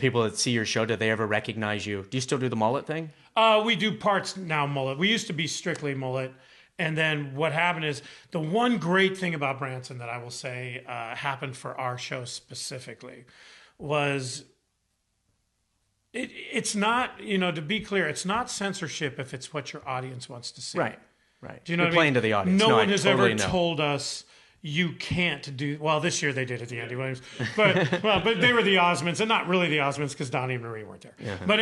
people that see your show, do they ever recognize you? Do you still do the mullet thing? We do parts now mullet. We used to be strictly mullet. And then what happened is the one great thing about Branson that I will say happened for our show specifically was it's not, to be clear, it's not censorship if it's what your audience wants to see. Right. Do you know You're what I playing mean? to the audience. No one has totally ever told us you can't do. Well, this year they did at the Andy Williams, but they were the Osmonds, and not really the Osmonds because Donnie and Marie weren't there. Yeah. But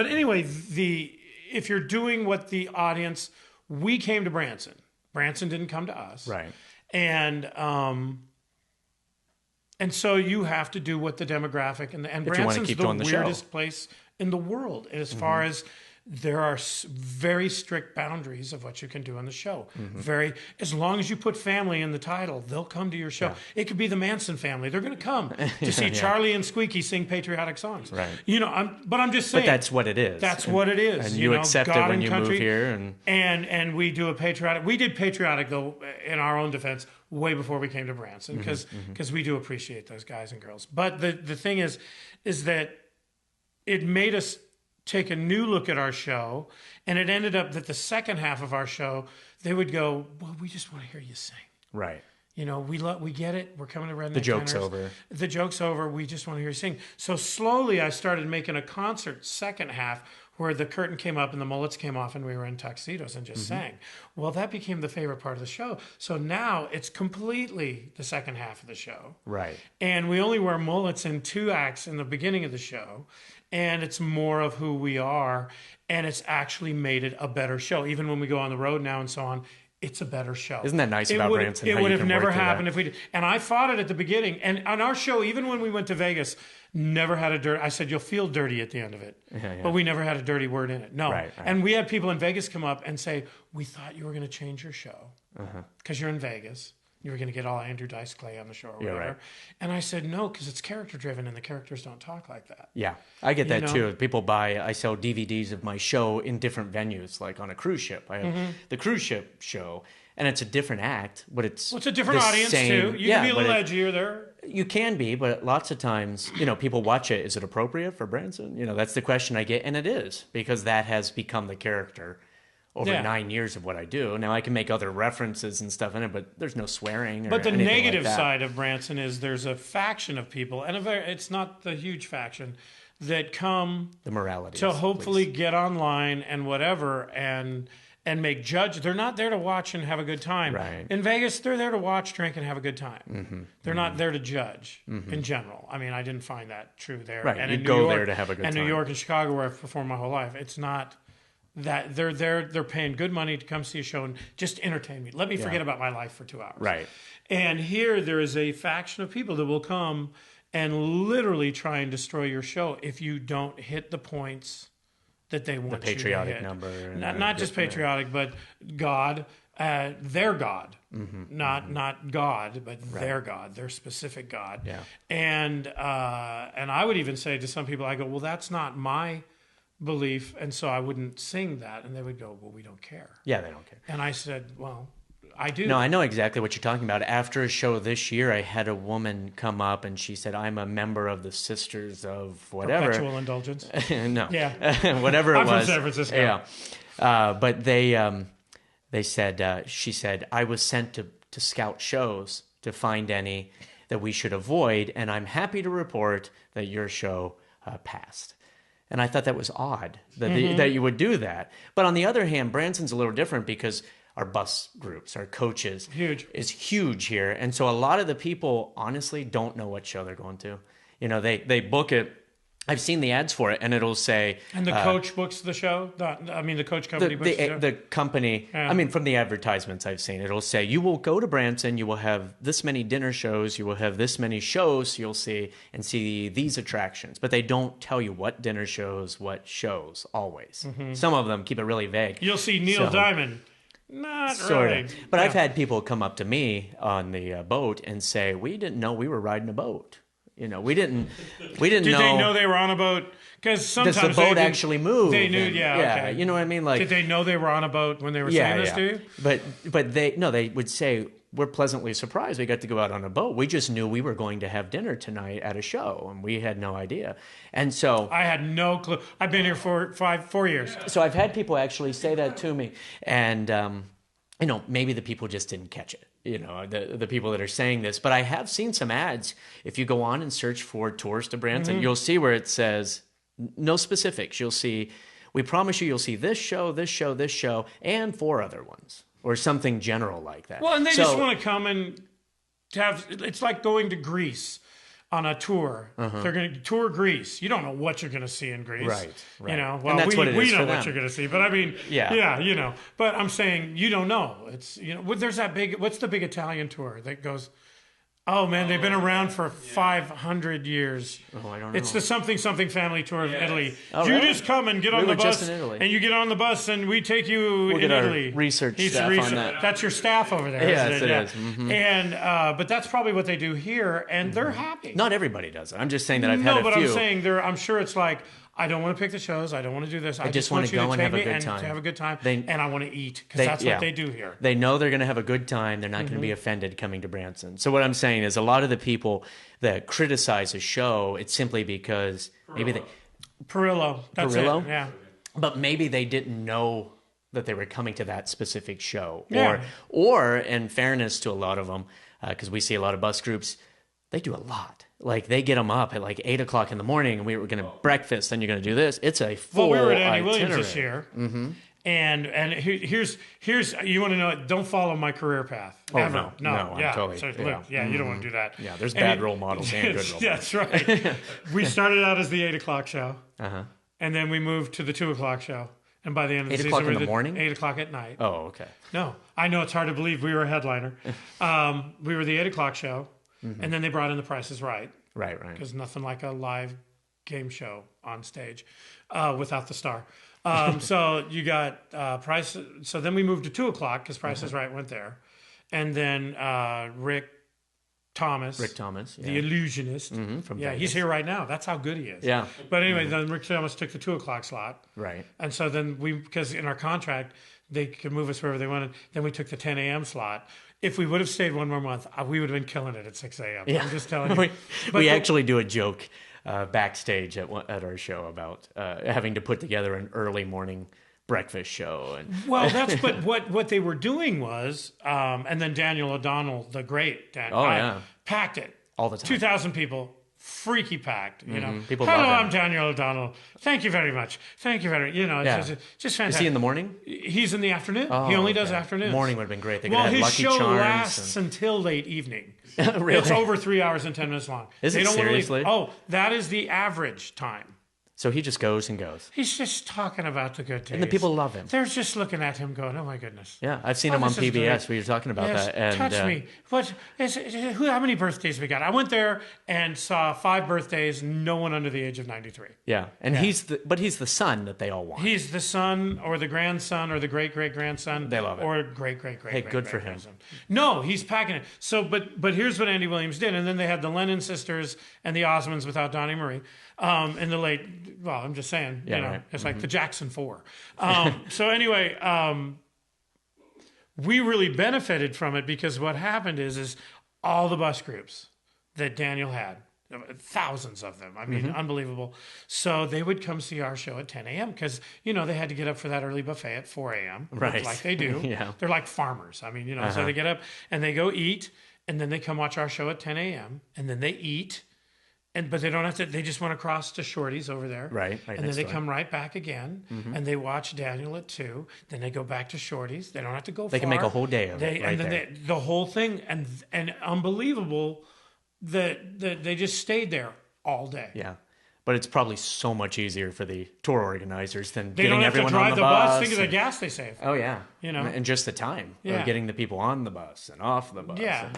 anyway, if you're doing what the audience, we came to Branson. Branson didn't come to us, right? And so you have to do what the demographic and Branson's the weirdest place in the world as far as. There are very strict boundaries of what you can do on the show. As long as you put family in the title, they'll come to your show. Yeah. It could be the Manson family. They're going to come to see Charlie and Squeaky sing patriotic songs. Right. I'm just saying. But that's what it is. That's what it is. And you accept God it when you country, move here. And we do a patriotic. We did patriotic, though, in our own defense, way before we came to Branson, because we do appreciate those guys and girls. But the thing is that it made us take a new look at our show, and it ended up that the second half of our show, they would go, well, we just want to hear you sing. Right. We get it. We're coming to Redneck Tenors. The joke's over. The joke's over. We just want to hear you sing. So slowly I started making a concert second half where the curtain came up and the mullets came off and we were in tuxedos and just sang. Well, that became the favorite part of the show. So now it's completely the second half of the show. Right. And we only wear mullets in 2 acts in the beginning of the show. And it's more of who we are. And it's actually made it a better show. Even when we go on the road now and so on, it's a better show. Isn't that nice about Branson? It would have never happened if we did. And I fought it at the beginning. And on our show, even when we went to Vegas, never had a dirty. I said, you'll feel dirty at the end of it. Yeah. But we never had a dirty word in it. No. Right. And we had people in Vegas come up and say, we thought you were going to change your show because you're in Vegas. You were going to get all Andrew Dice Clay on the show or whatever. Right. And I said, no, because it's character driven and the characters don't talk like that. Yeah, I get that too. People I sell DVDs of my show in different venues, like on a cruise ship. I have the cruise ship show, and it's a different act, but it's a different audience too. You can be a little edgier there. You can be, but lots of times, people watch it. Is it appropriate for Branson? That's the question I get, and it is, because that has become the character over 9 years of what I do. Now I can make other references and stuff in it, but there's no swearing. But the negative side of Branson is there's a faction of people, and it's not the huge faction, that come the morality to hopefully get online and whatever and make judge. They're not there to watch and have a good time. Right. In Vegas, they're there to watch, drink, and have a good time. They're not there to judge in general. I mean, I didn't find that true there. Right. And you go there to have a good time. And New York and Chicago, where I've performed my whole life, it's not that they're there. They're paying good money to come see a show and just entertain me. Let me forget about my life for 2 hours. Right. And here there is a faction of people that will come and literally try and destroy your show if you don't hit the points that they want you to hit. The patriotic number. Not just patriotic, but God, their God. Not God, but their God, their specific God. Yeah. And I would even say to some people, I go, well, that's not my belief, and so I wouldn't sing that. And they would go, well, we don't care. Yeah, they don't care. And I said, well, I do. No, I know exactly what you're talking about. After a show this year, I had a woman come up and she said, I'm a member of the Sisters of whatever. Perpetual Indulgence? No. Yeah. Whatever it was. I'm from San Francisco. Yeah. But they said, she said, I was sent to scout shows to find any that we should avoid, and I'm happy to report that your show passed. And I thought that was odd that you would do that. But on the other hand, Branson's a little different because our bus groups, our coaches, is huge here. And so a lot of the people, honestly, don't know what show they're going to. They book it. I've seen the ads for it, and it'll say... And the coach books the show? The coach company books the show? The company... Yeah. From the advertisements I've seen, it'll say, you will go to Branson, you will have this many dinner shows, you will have this many shows you'll see these attractions. But they don't tell you what dinner shows, what shows, always. Some of them keep it really vague. You'll see Neil Diamond. Not sort really. Of. But I've had people come up to me on the boat and say, we didn't know we were riding a boat. We didn't know. Did they know they were on a boat? Because sometimes does the boat actually move? They knew, okay. You know what I mean? Like, did they know they were on a boat when they were saying this to you? But they would say, we're pleasantly surprised. We got to go out on a boat. We just knew we were going to have dinner tonight at a show, and we had no idea. And so I had no clue. I've been here for 4 years. So I've had people actually say that to me, and maybe the people just didn't catch it. The people that are saying this, but I have seen some ads. If you go on and search for tours to Branson, you'll see where it says no specifics. You'll see, we promise you'll see this show, this show, this show, and 4 other ones, or something general like that. Well, and they just want to come and have. It's like going to Greece on a tour. They're going to tour Greece. You don't know what you're going to see in Greece. Right. Well, and that's what it is we know for what them. you're going to see, but I mean, yeah. But I'm saying you don't know. It's there's that big. What's the big Italian tour that goes? Oh man, they've been around for 500 years. Oh, I don't know. It's the something family tour of Italy. Oh, you really? just come and get on the bus, and you get on the bus, and we take you in Italy. Research staff on that. That's your staff over there. Yes, it is. Mm-hmm. And but that's probably what they do here, and they're happy. Not everybody does it. I'm just saying that I've had a few. No, but I'm saying I'm sure it's like, I don't want to pick the shows. I don't want to do this. I just want you to take me and to have a good time. And I want to eat, because that's what they do here. They know they're going to have a good time. They're not going to be offended coming to Branson. So what I'm saying is, a lot of the people that criticize a show, it's simply because maybe they... Perillo. That's Perillo? it. Yeah. But maybe they didn't know that they were coming to that specific show. Yeah. Or in fairness to a lot of them, because we see a lot of bus groups, they do a lot. Like, they get them up at like 8 o'clock in the morning, and we were going to breakfast, then you're going to do this. It's a full we were at Andy itinerary. Williams this year. And here's you want to know it, don't follow my career path. Oh, ever. No, I'm totally... So, look, you don't want to do that. Yeah, there's bad role models and good role models. That's right. We started out as the 8 o'clock show, and then we moved to the 2 o'clock show. And by the end of the season, 8 o'clock in the morning? 8 o'clock at night. Oh, okay. No, I know it's hard to believe we were a headliner. We were the 8 o'clock show, and then they brought in The Price is Right. Right. Because nothing like a live game show on stage without the star. So you got Price. So then we moved to 2 o'clock because Price is Right went there. And then Rick Thomas, the illusionist. From Vegas. He's here right now. That's how good he is. Yeah. But anyway, then Rick Thomas took the 2 o'clock slot. Right. And so then because in our contract, they could move us wherever they wanted. Then we took the 10 a.m. slot. If we would have stayed one more month, we would have been killing it at 6 a.m. Yeah. I'm just telling you. we actually do a joke backstage at our show about having to put together an early morning breakfast show. Well, that's what they were doing was, and then Daniel O'Donnell, the great Daniel, packed it. All the time. 2,000 people. Freaky packed, People Hello, love him. I'm Daniel O'Donnell. Thank you very much. Thank you very much. It's just fantastic. Is he in the morning? He's in the afternoon. Oh, He only does afternoons. Morning would have been great. They could have his Lucky show Charms lasts until late evening. Really? It's over 3 hours and 10 minutes long. Is it seriously? Oh, that is the average time. So he just goes and goes. He's just talking about the good days. And the people love him. They're just looking at him going, oh my goodness. Yeah, I've seen him on PBS. We were talking about that. And, touch me. How many birthdays we got? I went there and saw 5 birthdays, no one under the age of 93. Yeah, and he's the son that they all want. He's the son or the grandson or the great-great-grandson. They love it. Or great-great-great. Hey, good for him. No, he's packing it. So, but here's what Andy Williams did. And then they had the Lennon sisters and the Osmonds without Donnie Marie in the late, well, I'm just saying, it's like the Jackson 4. So anyway, we really benefited from it because what happened is all the bus groups that Daniel had, thousands of them. I mean, unbelievable. So they would come see our show at 10 a.m. because, they had to get up for that early buffet at 4 a.m. Right. Like they do. They're like farmers. I mean, so they get up and they go eat and then they come watch our show at 10 a.m. and then they eat. But they don't have to. They just want to cross to Shorty's over there, right? And then they come right back again, and they watch Daniel at 2. Then they go back to Shorty's. They don't have to go. They can make a whole day of it. And then the whole thing, and unbelievable that they just stayed there all day. Yeah, but it's probably so much easier for the tour organizers than they getting don't have everyone to drive on the bus. Think of the gas they save. Oh yeah, and just the time of getting the people on the bus and off the bus. Yeah.